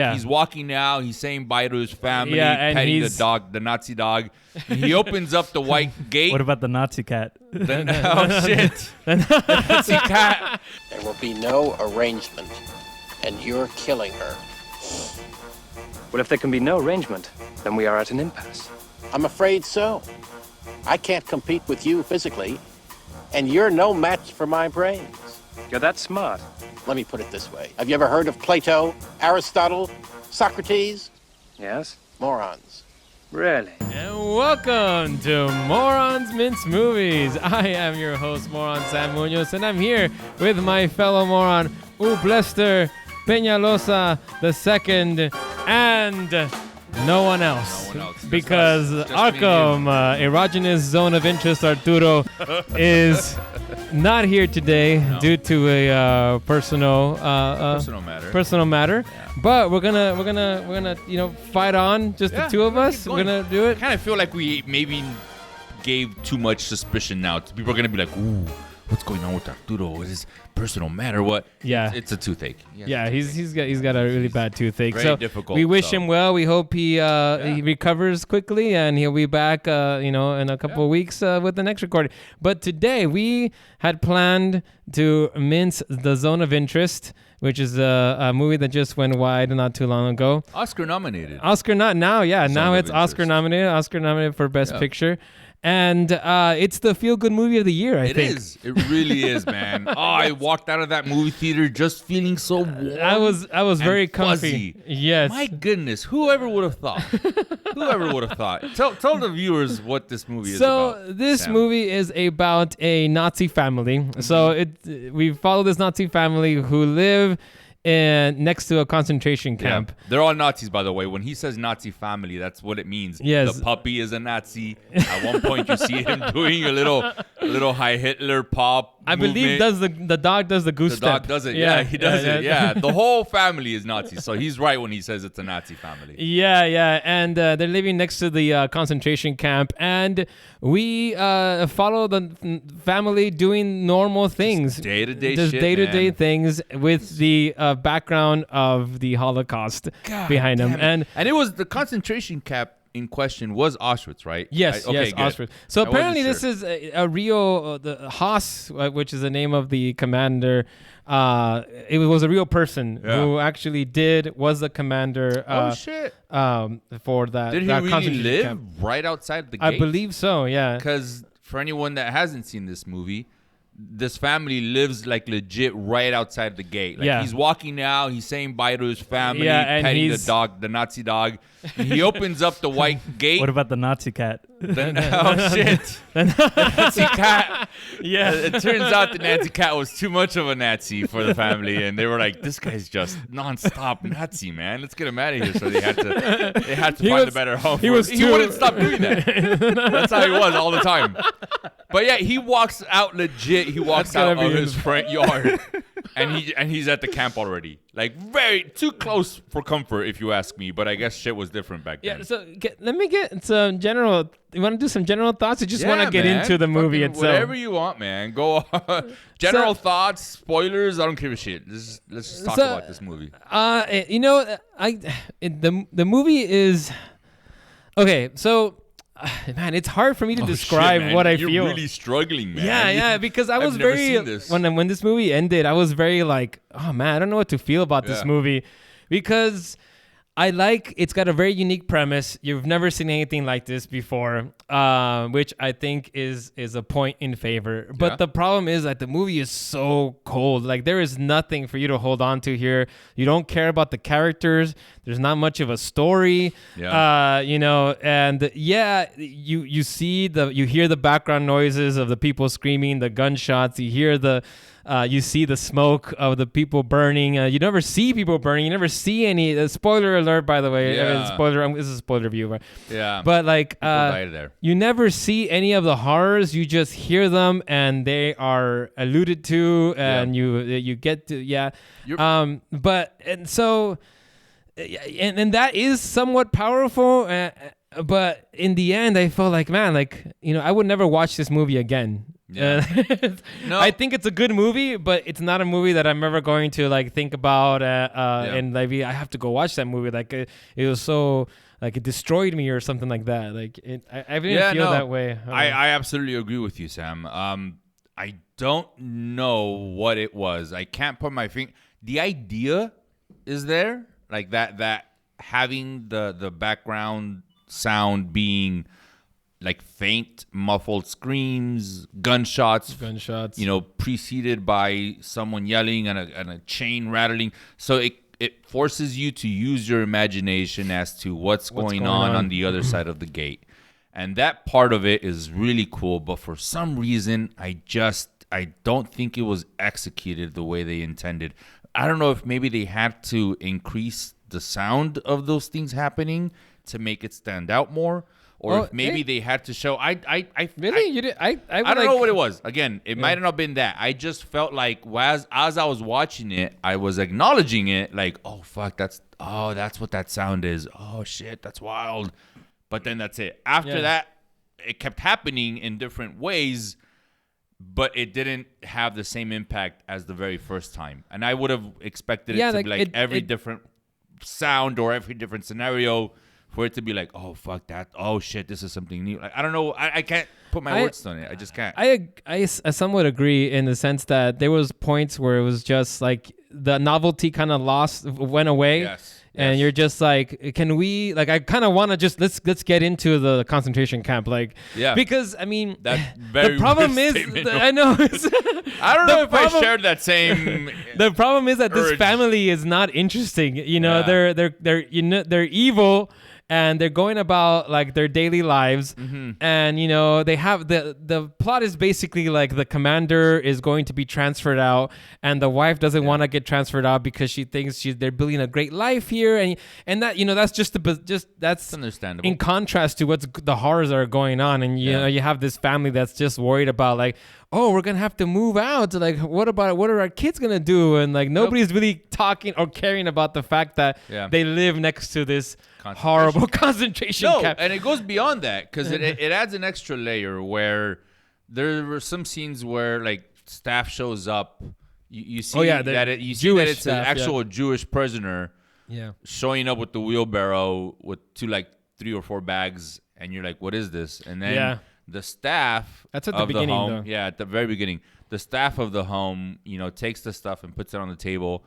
Yeah. He's walking now. He's saying bye to his family, and petting the dog, the Nazi dog. And he opens up the white gate. What about the Nazi cat? Oh, shit. The Nazi cat. There will be no arrangement, and you're killing her. Well, if there can be no arrangement, then we are at an impasse. I'm afraid so. I can't compete with you physically, and you're no match for my brains. You're that smart. Let me put it this way. Have you ever heard of Plato, Aristotle, Socrates? Yes? Morons. Really? And welcome to Morons Mince Movies. I am your host, Moron Sam Munoz, and I'm here with my fellow moron, Blester Peñalosa II, and no one else. Because Arkham, erogenous zone of interest Arturo, is not here today due to a personal matter. Yeah. But we're gonna fight on, just the two of us. We're gonna do it. I kind of feel like we maybe gave too much suspicion now. People are gonna be like, "Ooh, what's going on with Arturo? Is this personal matter? What?" Yeah. It's a toothache. Yeah, he's got a really bad toothache. Very so difficult, we wish so. him well. We hope he recovers quickly and he'll be back in a couple of weeks with the next recording. But today we had planned to mince The Zone of Interest, which is a movie that just went wide not too long ago. Oscar nominated. Now it's of Oscar nominated for Best Picture. And it's the feel-good movie of the year, I think. It is. It really is, man. Oh, I walked out of that movie theater just feeling so warm. I was very fuzzy. comfy. Yes. My goodness, whoever would have thought? Tell the viewers what this movie is about. So this Sam. movie is about a Nazi family. Mm-hmm. So we follow this Nazi family who live next to a concentration camp. Yeah. They're all Nazis, by the way. When he says Nazi family, that's what it means. Yes. The puppy is a Nazi. At one point, you see him doing a little Heil Hitler pop. I believe the dog does the goose The step. dog does it. Yeah, he does it. Yeah, the whole family is Nazis. So he's right when he says it's a Nazi family. Yeah, and they're living next to the concentration camp, and we follow the family doing normal things, day-to-day things with the background of the Holocaust behind them, and it was the concentration camp in question was Auschwitz, right? Yes, good. Auschwitz. So I apparently wasn't this is a real, the Haas, which is the name of the commander. It was a real person who actually was the commander. Shit. For that. Did he that really live right outside the gate? I believe so. Yeah. Because for anyone that hasn't seen this movie, this family lives like legit right outside the gate. Like he's walking now, he's saying bye to his family, and petting the dog, the Nazi dog. And he opens up the white gate. What about the Nazi cat? Oh shit. The Nazi cat. Yeah. It turns out the Nazi cat was too much of a Nazi for the family, and they were like, "This guy's just nonstop Nazi, man. Let's get him out of here." So they had to find a better home. He wouldn't stop doing that. That's how he was all the time. But yeah, he walks out legit. He walks out of his front yard, and he's at the camp already. Like very too close for comfort, if you ask me. But I guess shit was different back then. Yeah. So let me get some general. You want to do some general thoughts? You just want to get into the movie itself? Whatever you want, man. Go on. General thoughts, spoilers. I don't give a shit. Let's just talk about this movie. The movie is okay. So. Man, it's hard for me to describe what I feel. You're really struggling, man. Yeah, because I was very when this movie ended, I was very like, oh man, I don't know what to feel about this movie, because it's got a very unique premise. You've never seen anything like this before, which I think is a point in favor. But the problem is that the movie is so cold. Like there is nothing for you to hold on to here. You don't care about the characters. There's not much of a story. You hear the background noises of the people screaming, the gunshots. You hear you see the smoke of the people burning. You never see people burning. You never see any. Spoiler alert, by the way. Yeah. This is a spoiler review. Yeah. But like, there. you never see any of the horrors. You just hear them, and they are alluded to, and you get to And that is somewhat powerful. But in the end, I felt like, man, I would never watch this movie again. Yeah. No. I think it's a good movie, but it's not a movie that I'm ever going to like think about. And maybe I have to go watch that movie. Like it was so like it destroyed me or something like that. Like I didn't feel that way. I absolutely agree with you, Sam. I don't know what it was. I can't put my finger. The idea is there, like that having the background sound being like faint, muffled screams, gunshots, preceded by someone yelling and a chain rattling. So it forces you to use your imagination as to what's going on the other side of the gate. And that part of it is really cool. But for some reason, I don't think it was executed the way they intended. I don't know if maybe they had to increase the sound of those things happening to make it stand out more. Or if maybe they had to show. I don't know what it was. Again, it might not have been that. I just felt like as I was watching it, I was acknowledging it. Like, oh fuck, that's what that sound is. Oh shit, that's wild. But then that's it. After that, it kept happening in different ways, but it didn't have the same impact as the very first time. And I would have expected it to be like every different sound or every different scenario. For it to be like, oh, fuck that. Oh, shit, this is something new. Like, I don't know. I can't put my words on it. I just can't. I somewhat agree in the sense that there was points where it was just like the novelty kind of went away. Yes. And you're just like, can we, like, I kind of want to just, let's get into the concentration camp. Like, because, I mean, the problem is, I know. I don't know if I shared that same. The problem is that this family is not interesting. You know, they're evil. And they're going about like their daily lives, and they have the plot is basically like the commander is going to be transferred out, and the wife doesn't want to get transferred out because she thinks they're building a great life here, and that that's just that's understandable. In contrast to what's the horrors that are going on, and you know you have this family that's just worried about like, oh, we're gonna have to move out. Like, what are our kids gonna do? And like nobody's really talking or caring about the fact that they live next to this horrible concentration camp. And it goes beyond that because it adds an extra layer where there were some scenes where like staff shows up. You see that it's an actual Jewish prisoner showing up with the wheelbarrow with like 3 or 4 bags, and you're like, what is this? And then the staff that's at the beginning home, though. at the very beginning, the staff of the home takes the stuff and puts it on the table,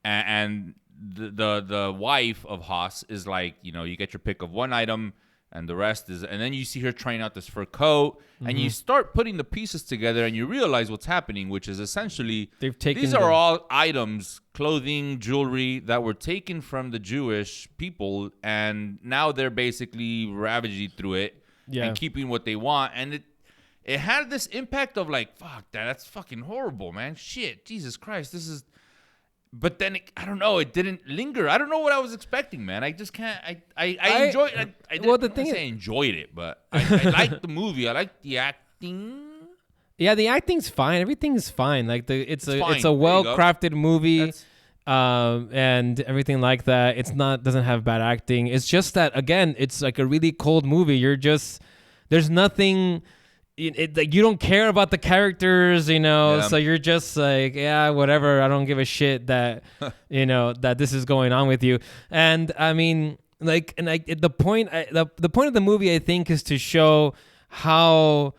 and the wife of Haas is like, you get your pick of one item and the rest is, and then you see her trying out this fur coat, and you start putting the pieces together and you realize what's happening, which is essentially these are all items, clothing, jewelry that were taken from the Jewish people, and now they're basically ravaging through it and keeping what they want, and it had this impact of like, fuck that's fucking horrible, man. Shit, Jesus Christ, this is. But then I don't know. It didn't linger. I don't know what I was expecting, man. I just can't. I enjoyed. I enjoyed it, but I liked the movie. I liked the acting. Yeah, the acting's fine. Everything's fine. Like it's a well-crafted movie, and everything like that. Doesn't have bad acting. It's just that again, it's like a really cold movie. There's nothing. Like you don't care about the characters, so you're just like, whatever. I don't give a shit that, that this is going on with you. And I mean, like, the point of the movie, I think, is to show how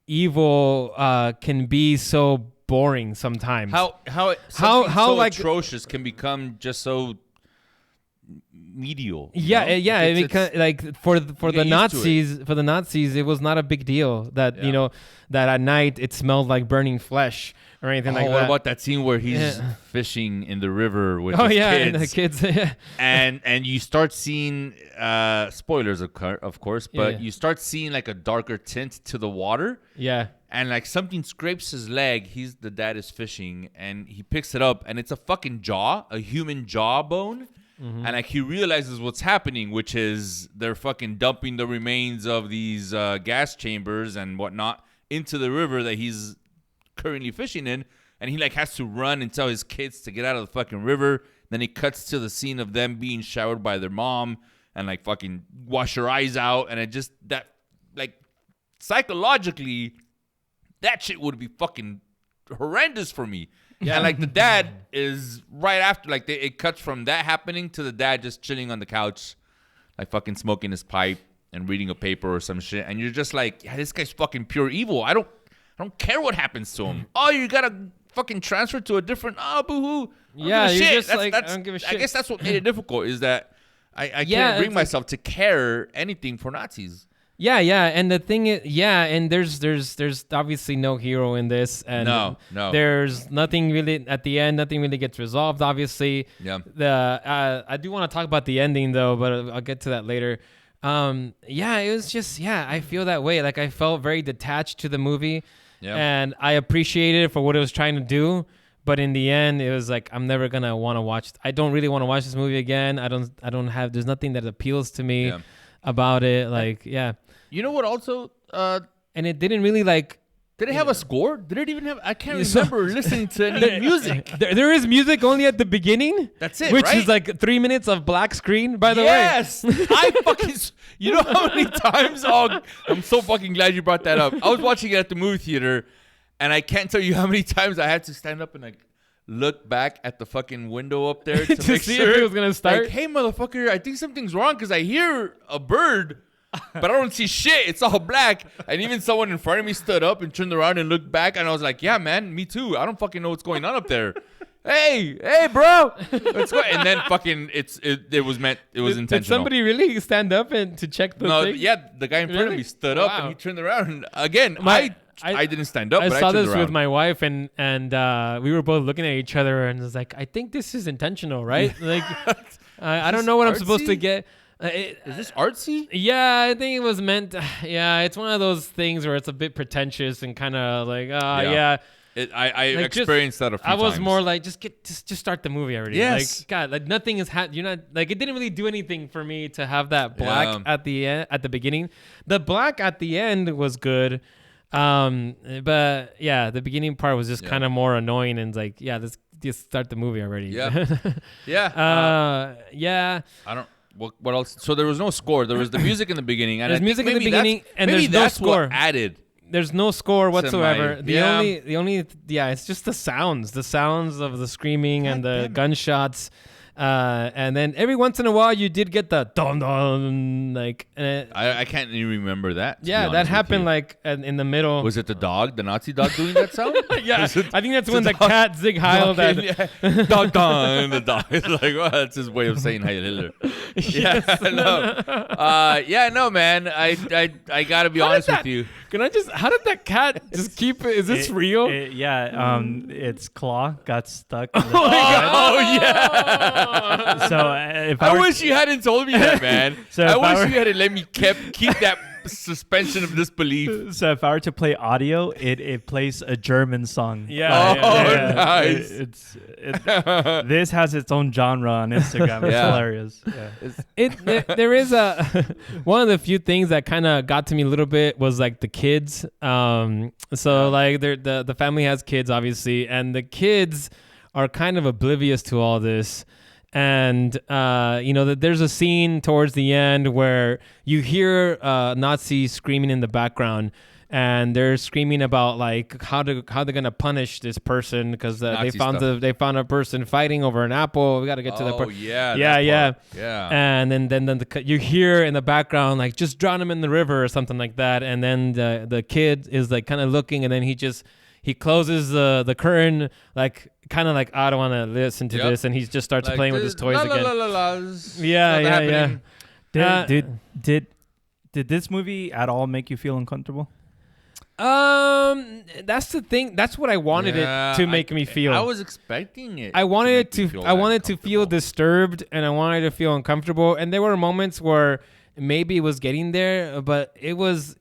evil can be so boring sometimes. How like atrocious can become just so medial. Like for the Nazis, it was not a big deal that that at night it smelled like burning flesh or anything like that. What about that scene where he's fishing in the river with his kids? And the kids. and you start seeing spoilers of course, but you start seeing like a darker tint to the water. Yeah. And like something scrapes his leg. The dad is fishing and he picks it up and it's a fucking jaw, a human jawbone. And like he realizes what's happening, which is they're fucking dumping the remains of these gas chambers and whatnot into the river that he's currently fishing in, and he like has to run and tell his kids to get out of the fucking river. Then he cuts to the scene of them being showered by their mom and like fucking wash her eyes out, and it just that like psychologically that shit would be fucking horrendous for me. Yeah, and like the dad is right after, like it cuts from that happening to the dad just chilling on the couch, like fucking smoking his pipe and reading a paper or some shit, and you're just like, yeah, this guy's fucking pure evil. I don't care what happens to him. Oh, you gotta fucking transfer to a different. Oh, boo-hoo. Yeah, you're just I don't give a shit. I guess that's what made it difficult is that I can't bring myself to care anything for Nazis. Yeah, and the thing is, and there's obviously no hero in this, and no, there's nothing really at the end. Nothing really gets resolved. Obviously, I do want to talk about the ending though, but I'll get to that later. It was just I feel that way. Like I felt very detached to the movie, and I appreciated it for what it was trying to do. But in the end, it was like I'm never gonna want to watch. I don't really want to watch this movie again. I don't have. There's nothing that appeals to me about it. Like You know what? Also, and it didn't really like. Did it have a score? Did it even have? I can't remember listening to any music. There is music only at the beginning. That's it, which right? is like 3 minutes of black screen. By the way, yes, I fucking. You know how many times? Oh, I'm so fucking glad you brought that up. I was watching it at the movie theater, and I can't tell you how many times I had to stand up and like look back at the fucking window up there to make see sure if it was gonna start. Like, hey, motherfucker, I think something's wrong because I hear a bird. But I don't see shit. It's all black. And even someone in front of me stood up and turned around and looked back. And I was like, yeah, man, me too. I don't fucking know what's going on up there. Hey, bro. Let's go. And then fucking it was intentional. Did somebody really stand up and to check the thing? Yeah, the guy in front of me stood up and he turned around. And again, I didn't stand up. I but saw I this around. with my wife, and we were both looking at each other, and it was like, I think this is intentional, right? Like, I don't know what I'm supposed to get. Is this artsy? Yeah, I think it was meant. It's one of those things where it's a bit pretentious and kind of like, I like experienced that a few times. I was more like, just start the movie already. Yes. Like, God, like nothing is you're not like it didn't really do anything for me to have that black at the end, at the beginning. The black at the end was good, but the beginning part was just kind of more annoying and like, let's just start the movie already. Yeah. I don't. What else? So there was no score. There was the music in the beginning. And there's music in the beginning, and there's no score. What added. There's no score whatsoever. The only it's just the sounds of the screaming and the gunshots. And then every once in a while you did get the dun dun like. I can't even remember that. Yeah, that happened like in the middle. Was it the dog, the Nazi dog, doing that sound? I think that's when the cat Zig Heil that. Dun dun. The dog is like, well, that's his way of saying Heil Hitler. No, man. I gotta be honest with you. Can I just? How did that cat just keep it? Is this real? Its claw got stuck. In the So I wish you hadn't told me that, man. I wish you hadn't let me keep that suspension of disbelief. So if I were to play audio, it plays a German song. Nice. This has its own genre on Instagram. It's hilarious. Yeah. There is one of the few things that kind of got to me a little bit was like the kids. Like the family has kids obviously, and the kids are kind of oblivious to all this. And, that there's a scene towards the end where you hear Nazis screaming in the background, and they're screaming about like how they're going to punish this person because they found a person fighting over an apple. We got to get to the part. Yeah. And then you hear in the background like just drown him in the river or something like that. And then the kid is like kind of looking, and then he closes the curtain, like kind of like I don't want to listen to this, and he just starts like playing with his toys again. Yeah. Did this movie at all make you feel uncomfortable? That's the thing. That's what I wanted it to make me feel. I was expecting it. I wanted to feel disturbed, and I wanted to feel uncomfortable. And there were moments where maybe it was getting there, but it was.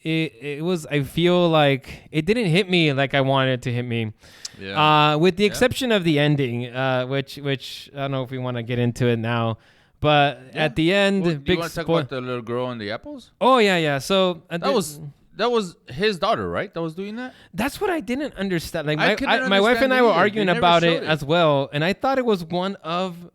I feel like it didn't hit me like I wanted it to hit me. With the exception of the ending, which I don't know if we want to get into it now, but at the end, do you want to talk about the little girl and the apples? Oh yeah. So that was his daughter, right? That was doing that. That's what I didn't understand. Like my wife and I were arguing about it as well, and I thought it was one of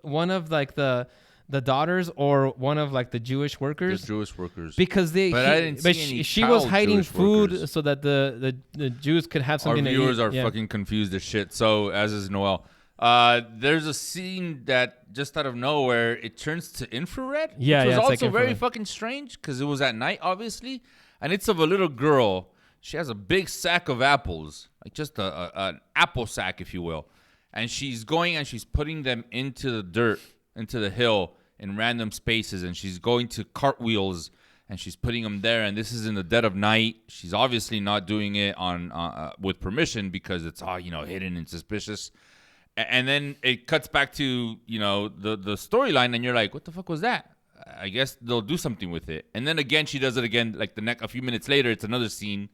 like the the daughters or one of like the Jewish workers. The Jewish workers. Because she was hiding Jewish food workers. So that the Jews could have something to eat. Our viewers are fucking confused as shit. So as is Noel. There's a scene that just out of nowhere it turns to infrared. Yeah, which was also like very fucking strange because it was at night, obviously, and it's of a little girl. She has a big sack of apples, like just an apple sack, if you will, and she's going and she's putting them into the dirt, into the hill in random spaces, and she's going to cartwheels and she's putting them there. And this is in the dead of night. She's obviously not doing it on with permission because it's all hidden and suspicious. And then it cuts back to, the storyline, and you're like, what the fuck was that? I guess they'll do something with it. And then again, she does it again, like a few minutes later, it's another scene,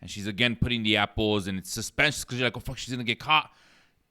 and she's again putting the apples, and it's suspense because you're like, oh, fuck, she's going to get caught.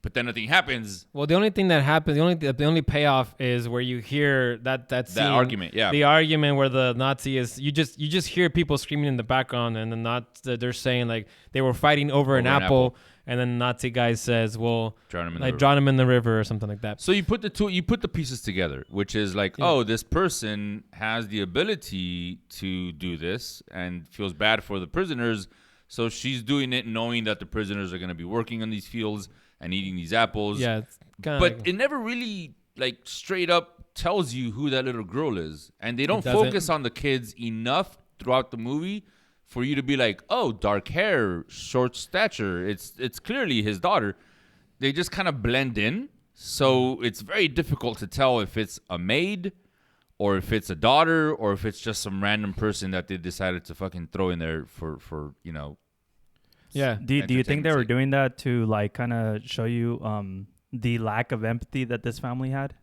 But then nothing happens. Well, the only thing that happens, the only payoff is where you hear that scene, that argument, yeah. The argument where the Nazi is, you just hear people screaming in the background, and they're saying like they were fighting over an apple. And then the Nazi guy says, "Well, drown him in the river or something like that." So you put the pieces together, which is like, oh, this person has the ability to do this and feels bad for the prisoners, so she's doing it knowing that the prisoners are going to be working on these fields and eating these apples. Yeah, but it never really like straight up tells you who that little girl is, and they don't focus on the kids enough throughout the movie for you to be like, oh, dark hair, short stature. It's clearly his daughter. They just kind of blend in. So it's very difficult to tell if it's a maid or if it's a daughter or if it's just some random person that they decided to fucking throw in there for Yeah. Do you think they were doing that to like kind of show you the lack of empathy that this family had?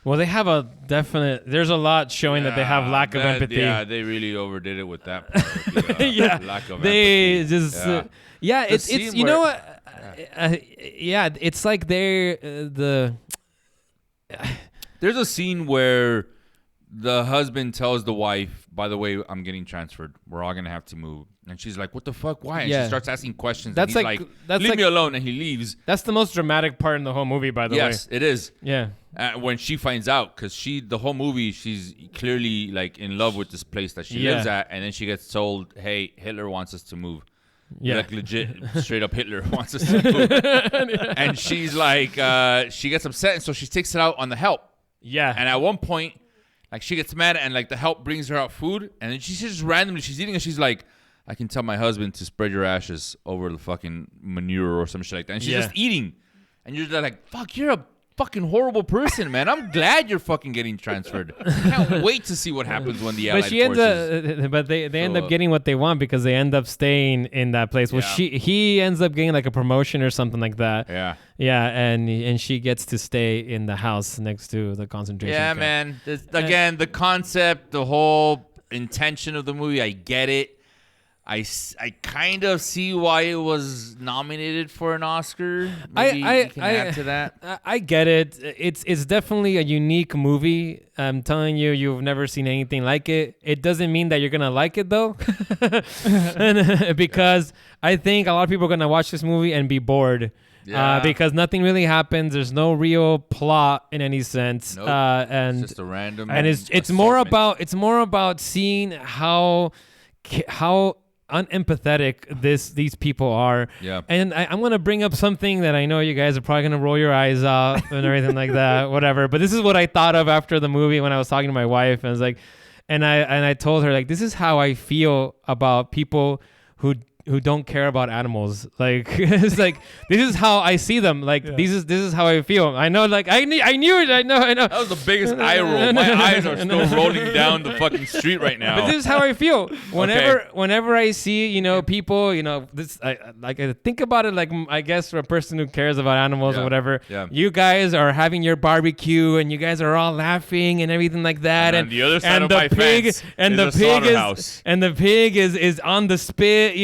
Well, they have there's a lot showing that they have lack of empathy. Yeah, they really overdid it with that part. Lack of they empathy. Just, it's you know what? It's like they're There's a scene where the husband tells the wife, by the way, I'm getting transferred. We're all going to have to move. And she's like, what the fuck? Why? And she starts asking questions. That's and he's like, leave me alone. And he leaves. That's the most dramatic part in the whole movie, by the way. Yes, it is. Yeah. When she finds out, because the whole movie, she's clearly like in love with this place that she lives at. And then she gets told, hey, Hitler wants us to move. Yeah. Like legit, straight up Hitler wants us to move. And she's like, she gets upset. And so she takes it out on the help. Yeah. And at one point, like she gets mad and like the help brings her out food. And then she's just randomly, she's eating and she's like, I can tell my husband to spread your ashes over the fucking manure or some shit like that. And she's just eating. And you're just like, fuck, you're a fucking horrible person, man. I'm glad you're fucking getting transferred. I can't wait to see what happens when the Allied forces. But they end up getting what they want because they end up staying in that place. Well, he ends up getting like a promotion or something like that. Yeah. Yeah, and she gets to stay in the house next to the concentration camp. Man. Again, the concept, the whole intention of the movie, I get it. I kind of see why it was nominated for an Oscar. Maybe you can add to that. I get it. It's definitely a unique movie. I'm telling you, you've never seen anything like it. It doesn't mean that you're gonna like it though, because I think a lot of people are gonna watch this movie and be bored. Yeah. Because nothing really happens. There's no real plot in any sense. Nope. And it's just a random. And it's more about seeing how unempathetic these people are. Yeah. And I'm going to bring up something that I know you guys are probably going to roll your eyes off and everything like that, whatever. But this is what I thought of after the movie when I was talking to my wife. And I was like, and I told her, like, this is how I feel about people who don't care about animals. Like, it's like, this is how I see them. Like, this is how I feel. I know, like, I knew it. I know. That was the biggest eye roll. My eyes are still rolling down the fucking street right now. But this is how I feel. Whenever I see, people, this, I think about it like, I guess, for a person who cares about animals or whatever. Yeah. You guys are having your barbecue and you guys are all laughing and everything like that. And the other side of my fence and is the a slaughterhouse. And the pig is on the spit,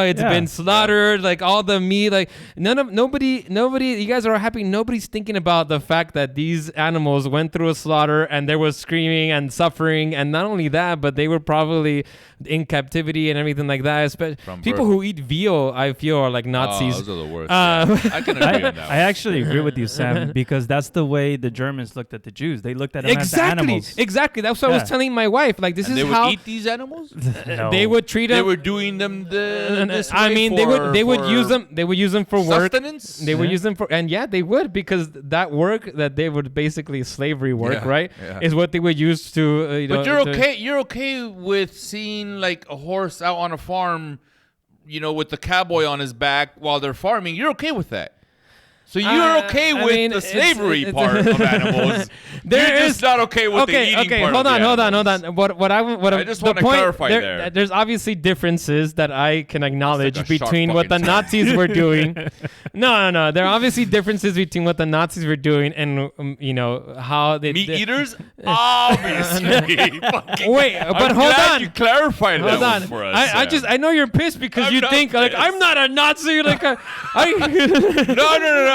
It's been slaughtered, like all the meat, like nobody. You guys are happy. Nobody's thinking about the fact that these animals went through a slaughter and there was screaming and suffering, and not only that, but they were probably in captivity and everything like that. Especially people who eat veal, I feel, are like Nazis. Those are the worst. I can agree on that. I actually agree with you, Sam, because that's the way the Germans looked at the Jews. They looked at them as animals. Exactly. That's what I was telling my wife. Like, this is they how would eat these animals. No. they would treat them. They were doing them this I way mean, they would use them. They would use them for work. Sustenance? They would use them for, and they would, because that work that they would basically slavery work, right? Yeah. Is what they would use to. But you're okay. You're okay with seeing like a horse out on a farm, with the cowboy on his back while they're farming. You're okay with that. So you're okay with the slavery part of animals. You're just not okay with the eating part. Hold on. What I just want to clarify there. There's obviously differences that I can acknowledge like a between what the Nazis were doing. No. There are obviously differences between what the Nazis were doing and how they meat eaters. Obviously. Wait, but I'm hold glad on. You clarified Hold that on. one for us. I know you're pissed because you think like I'm not a Nazi. Like No.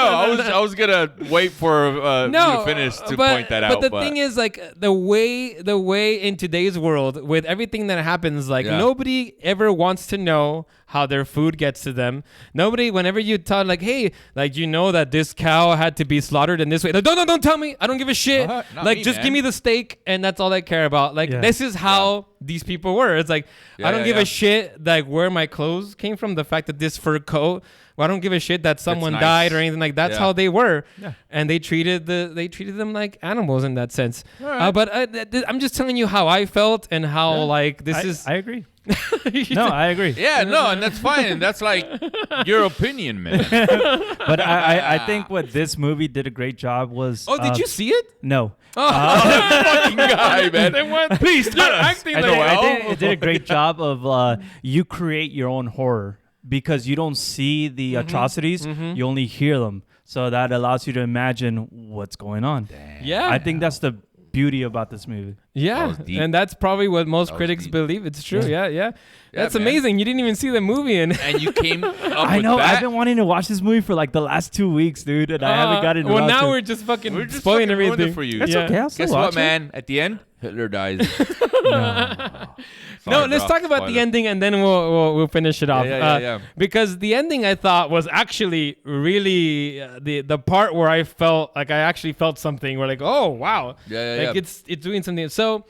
I was gonna wait for you to finish to point that out. But the thing is, like the way in today's world with everything that happens, like nobody ever wants to know how their food gets to them. Nobody, whenever you tell like, hey, like that this cow had to be slaughtered in this way. Like, don't tell me. I don't give a shit. Like just give me the steak and that's all I care about. Like this is how these people were. It's like I don't give a shit like where my clothes came from. The fact that this fur coat. Well, I don't give a shit that someone died or anything like that. That's how they were, and they treated them like animals in that sense. Right. But I'm just telling you how I felt and how like this is. I agree. No, I agree. Yeah, no, and that's fine. And that's like your opinion, man. But I think what this movie did a great job was. Oh, did you see it? No. Fucking guy, man. Please start acting like I think it did a great job of you create your own horror. Because you don't see the atrocities, you only hear them. So that allows you to imagine what's going on. Damn. Yeah. I think that's the beauty about this movie. Yeah. And that's probably what most critics believe. It's true. Yeah. That's amazing. You didn't even see the movie. And you came up I know. with that? I've been wanting to watch this movie for like the last 2 weeks, dude. And I haven't gotten around to. Well, now we're just fucking spoiling everything. It for you. That's okay. I'll still Guess watch what, man? At the end, Hitler dies. No, let's talk about the ending and then we'll finish it off. Yeah. Because the ending I thought was actually really the part where I felt like I actually felt something. Where like, oh wow, like it's doing something. So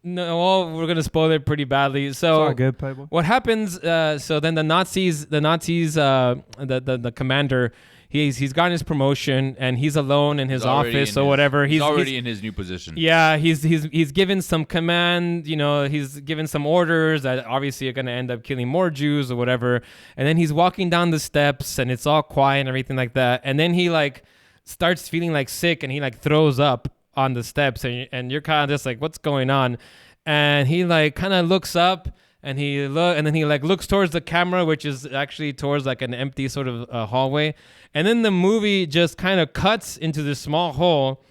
no, we're gonna spoil it pretty badly. So all good, Playboy. What happens? So then the Nazis, the commander. He's gotten his promotion and he's alone in his office or whatever. He's already in his new position. Yeah, he's given some command. He's given some orders that obviously are going to end up killing more Jews or whatever. And then he's walking down the steps and it's all quiet and everything like that. And then he like starts feeling like sick and he like throws up on the steps and you're kind of just like, what's going on? And he like kind of looks up. And then he like looks towards the camera, which is actually towards like an empty sort of hallway. And then the movie just kind of cuts into this small hole,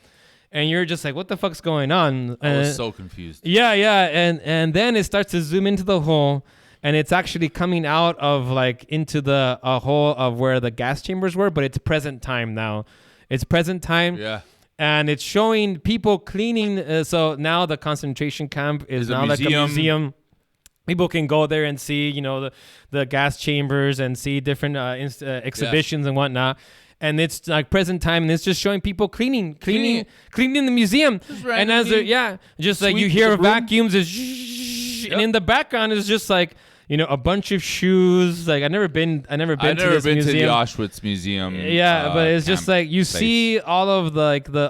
and you're just like, "What the fuck's going on?" I was so confused. Yeah, and then it starts to zoom into the hole, and it's actually coming out of like into the hole of where the gas chambers were, but it's present time now. It's present time. Yeah. And it's showing people cleaning. So now the concentration camp is now like a museum. People can go there and see, the gas chambers and see different exhibitions and whatnot. And it's like present time, and it's just showing people cleaning in the museum. And as they're, just like you hear vacuums, and in the background is just like, a bunch of shoes. Like I've never been to this museum. To the Auschwitz Museum. Yeah, but it's just like you see all of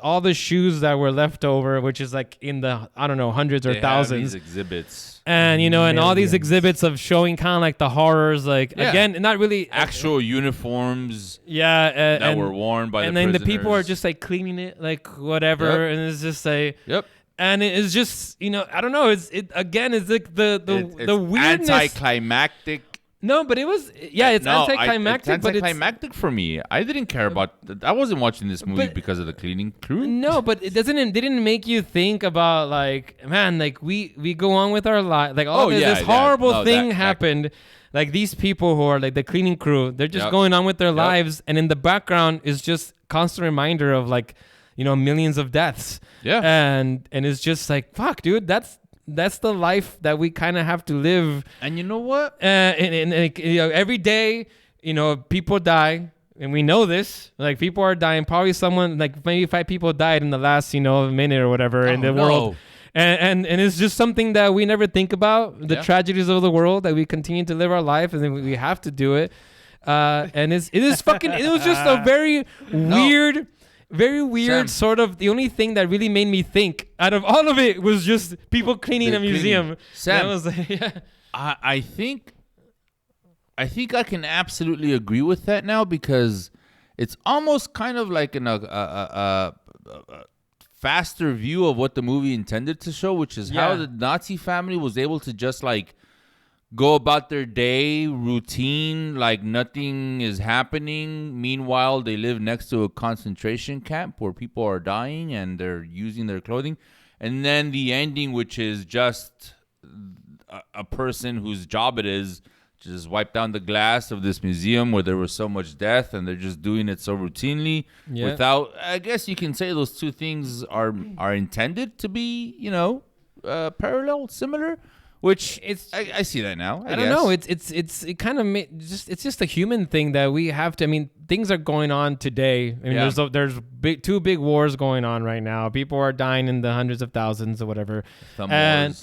all the shoes that were left over, which is like in the hundreds or thousands. These exhibits. And and all these exhibits of showing kind of like the horrors, like again, not really actual uniforms. Yeah, that were worn by and the then prisoners. the people are just like cleaning it, like whatever, and it's just like and it's just I don't know. It's like the weirdness. Anticlimactic. No, but it was it's anticlimactic. It's anticlimactic for me. I didn't care about. I wasn't watching this movie because of the cleaning crew. No, but it didn't make you think about like, man, like we go on with our life. Like this horrible thing happened. Like these people who are like the cleaning crew, they're just going on with their lives, and in the background is just constant reminder of like, millions of deaths. Yeah, and it's just like, fuck, dude, that's the life that we kind of have to live. And you know what? And every day, people die, and we know this. Like people are dying. Probably someone like maybe 5 people died in the last minute or whatever in the world. And it's just something that we never think about, the tragedies of the world, that we continue to live our life, and then we have to do it. And it was just a very weird. Very weird, Sam. Sort of. The only thing that really made me think out of all of it was just people cleaning a museum. Sam, was like, I think I can absolutely agree with that now, because it's almost kind of like a faster view of what the movie intended to show, which is how the Nazi family was able to just like go about their day routine like nothing is happening. Meanwhile, they live next to a concentration camp where people are dying and they're using their clothing. And then the ending, which is just a person whose job it is just wipe down the glass of this museum where there was so much death, and they're just doing it so routinely without, I guess you can say those two things are intended to be, parallel, similar. Which I see that now. I don't know. It kind of it's just a human thing that we have to. I mean, things are going on today. I mean, there's two big wars going on right now. People are dying in the hundreds of thousands or whatever. And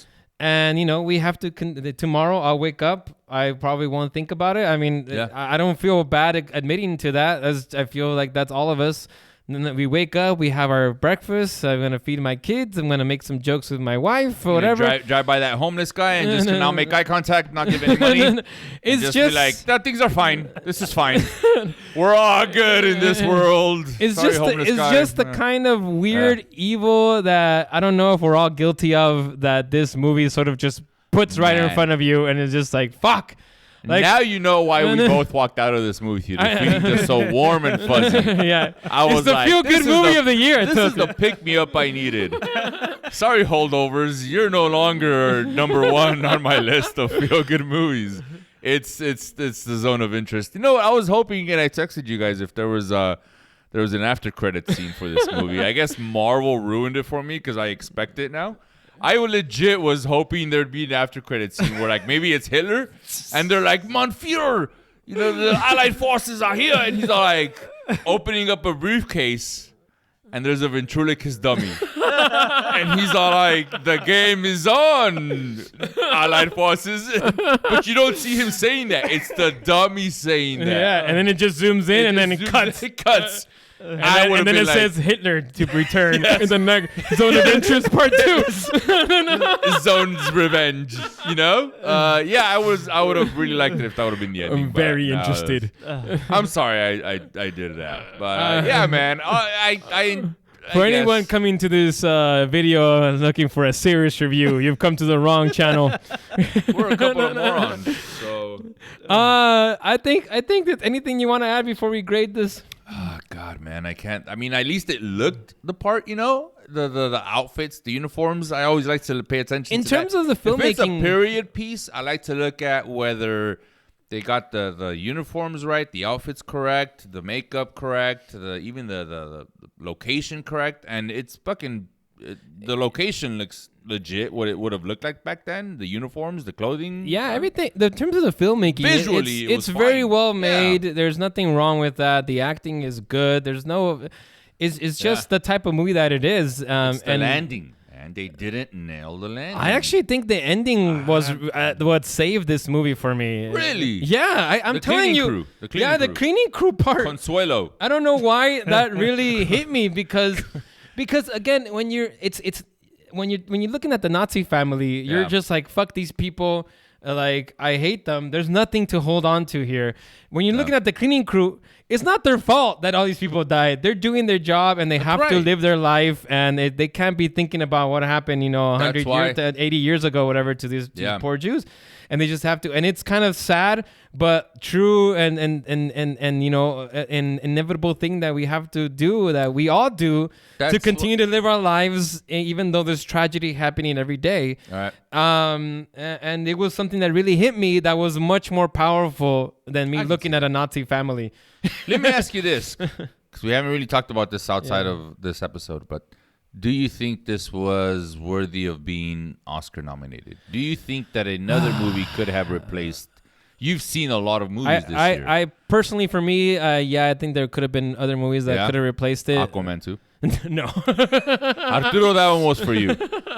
we have to. Tomorrow I'll wake up. I probably won't think about it. I mean, I don't feel bad admitting to that, as I feel like that's all of us. And then we wake up, we have our breakfast. I'm going to feed my kids. I'm going to make some jokes with my wife or whatever. Drive by that homeless guy and just not make eye contact, not give any money. It's just be like, things are fine. This is fine. We're all good in this world. It's just the kind of weird evil that I don't know if we're all guilty of, that this movie sort of just puts right in front of you, and it's just like, fuck. Like, now you know why we both walked out of this movie theater feeling just so warm and fuzzy. I was it's the feel-good movie of the year. This is the pick-me-up I needed. Sorry, holdovers, you're no longer number one on my list of feel-good movies. It's the zone of interest. I was hoping, and I texted you guys if there was an after-credit scene for this movie. I guess Marvel ruined it for me because I expect it now. I legit was hoping there'd be an after-credit scene where, like, maybe it's Hitler, and they're like, "Mein Führer, the Allied forces are here," and he's all like opening up a briefcase, and there's a ventriloquist dummy, and he's all like, "The game is on, Allied forces," but you don't see him saying that. It's the dummy saying that. Yeah, and then it just zooms in, and then it cuts. It cuts. And then it says Hitler to return in the next Zone of Interest Part 2. Zone's Revenge, I would have really liked it if that would have been the ending. I'm very interested. I'm sorry I did that. But yeah, man. For anyone coming to this video looking for a serious review, you've come to the wrong channel. We're a couple of morons. So I think that anything you want to add before we grade this? Oh, God, man, I can't. I mean, at least it looked the part, the outfits, the uniforms. I always like to pay attention in to terms that. of the filmmaking. If it's a period piece, I like to look at whether they got the uniforms right, the outfits correct, the makeup correct, even the location correct. And it's fucking, the location looks legit, what it would have looked like back then, the uniforms, the clothing. Yeah, everything. In terms of the filmmaking, visually, it's very well made. Yeah. There's nothing wrong with that. The acting is good. There's no, it's just the type of movie that it is. It's the landing, and they didn't nail the landing. I actually think the ending was what saved this movie for me. Really? Yeah, I'm telling you. The cleaning crew part. Consuelo. I don't know why that really hit me because again, when you're looking at the Nazi family, you're just like, fuck these people. Like, I hate them. There's nothing to hold on to here. When you're looking at the cleaning crew, it's not their fault that all these people died. They're doing their job and they have to live their life, and they can't be thinking about what happened, 100 years, 80 years ago, whatever, to these poor Jews. And they just have to, and it's kind of sad, but true, and an inevitable thing that we have to do, that we all do, to continue to live our lives, even though there's tragedy happening every day. All right. And it was something that really hit me, that was much more powerful than me looking at a Nazi family. Let me ask you this, because we haven't really talked about this outside of this episode, but do you think this was worthy of being Oscar nominated? Do you think that another movie could have replaced? You've seen a lot of movies this year. I personally, for me, I think there could have been other movies that could have replaced it. Aquaman 2. No. Arturo, that one was for you.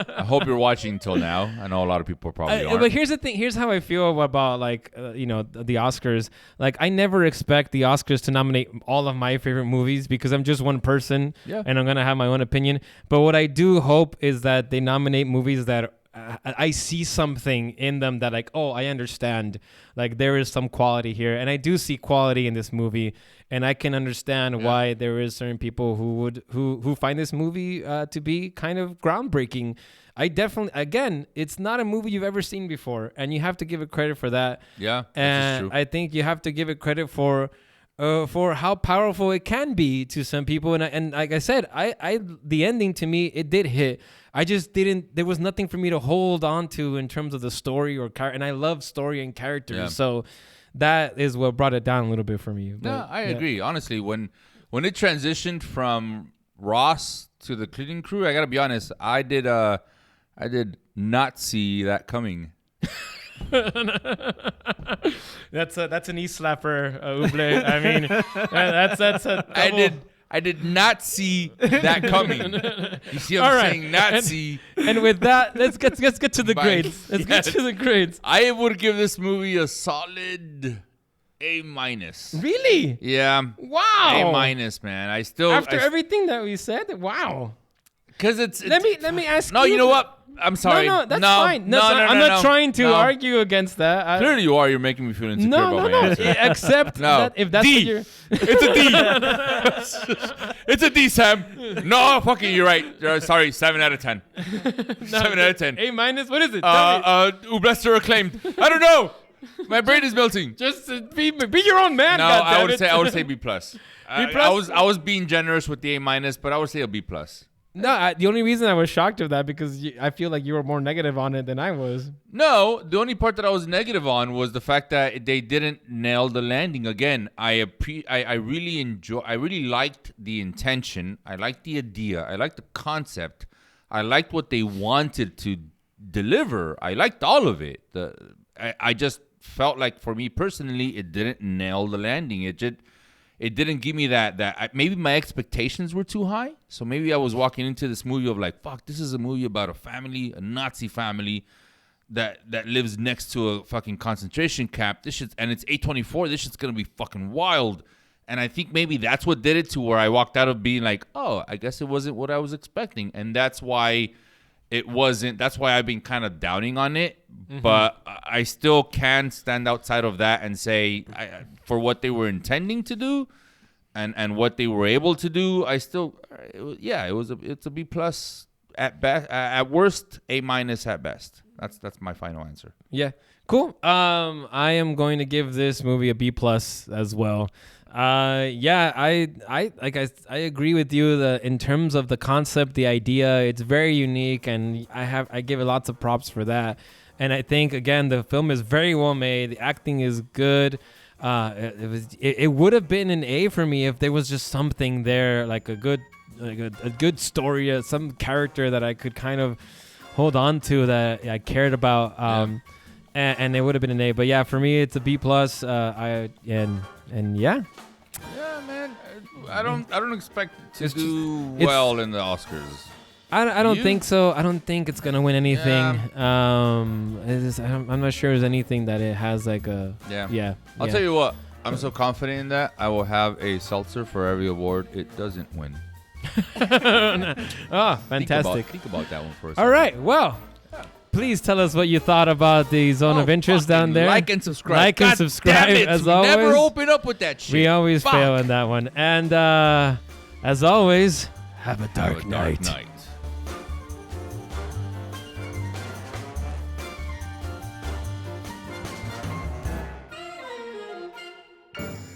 I hope you're watching until now. I know a lot of people probably aren't. But here's the thing. Here's how I feel about the Oscars. Like, I never expect the Oscars to nominate all of my favorite movies, because I'm just one person and I'm gonna have my own opinion. But what I do hope is that they nominate movies that I see something in them that, like, oh, I understand. Like, there is some quality here, and I do see quality in this movie, and I can understand why there is certain people who find this movie to be kind of groundbreaking. I definitely, again, it's not a movie you've ever seen before, and you have to give it credit for that. Yeah, and true. I think you have to give it credit for how powerful it can be to some people. And like I said, the ending, to me, it did hit. I just didn't. There was nothing for me to hold on to in terms of the story or character, and I love story and characters, so that is what brought it down a little bit for me. But, no, I agree. Honestly, when it transitioned from Ross to the cleaning crew, I gotta be honest, I did not see that coming. That's an E slapper, Uble. I mean, that's a double. I did not see that coming. You see what I'm saying? Not see. And with that, let's get to the grades. Let's get to the grades. I would give this movie a solid A-. Really? Yeah. Wow. A-, man. After everything that we said, wow. Because it's let me ask you. No, you know what? I'm sorry. No, that's fine. No, I'm not trying to argue against that. Clearly you are. You're making me feel insecure about my answer. Except that if that's D. what It's a D. It's a D, Sam. No, fucking, you're right. Sorry, 7 out of 10. 7 out of 10. A-. What is it? Ublester acclaimed. I don't know. My brain is melting. Just be your own man. No, I would say B+. I was being generous with the A-, but I would say a B+. No, the only reason I was shocked of that, because I feel like you were more negative on it than I was. No, the only part that I was negative on was the fact that they didn't nail the landing. Again, I really liked the intention. I liked the idea. I liked the concept. I liked what they wanted to deliver. I liked all of it. I just felt like, for me personally, it didn't nail the landing. It didn't give me that maybe my expectations were too high. So maybe I was walking into this movie of like, fuck, this is a movie about a family, a Nazi family that lives next to a fucking concentration camp. And it's A24. This shit's going to be fucking wild. And I think maybe that's what did it, to where I walked out of being like, oh, I guess it wasn't what I was expecting. And that's why I've been kind of downing on it. Mm-hmm. But I still can stand outside of that and say, for what they were intending to do and what they were able to do, it's a B+ at best, at worst, A- at best. That's my final answer. Yeah. Cool. I am going to give this movie a B+ as well. I agree with you that in terms of the concept, the idea, it's very unique, and I give it lots of props for that. And I think, again, the film is very well made. The acting is good. It would have been an A for me if there was just something there, like a good story, some character that I could kind of hold on to, that I cared about. And it would have been an A. But yeah, for me, it's a B+. Yeah, man. I don't expect to do well in the Oscars. I don't think so. I don't think it's gonna win anything. Yeah. I'm not sure there's anything that it has like a. Yeah. I'll tell you what. I'm so confident in that. I will have a seltzer for every award it doesn't win. Oh, fantastic. Think about that one for a second. All right. Well, Please tell us what you thought about the zone of interest down there. Like and subscribe. Like and subscribe, damn it, as we always. never open up with that shit. We always Fuck. fail in that one. And as always, have a dark night.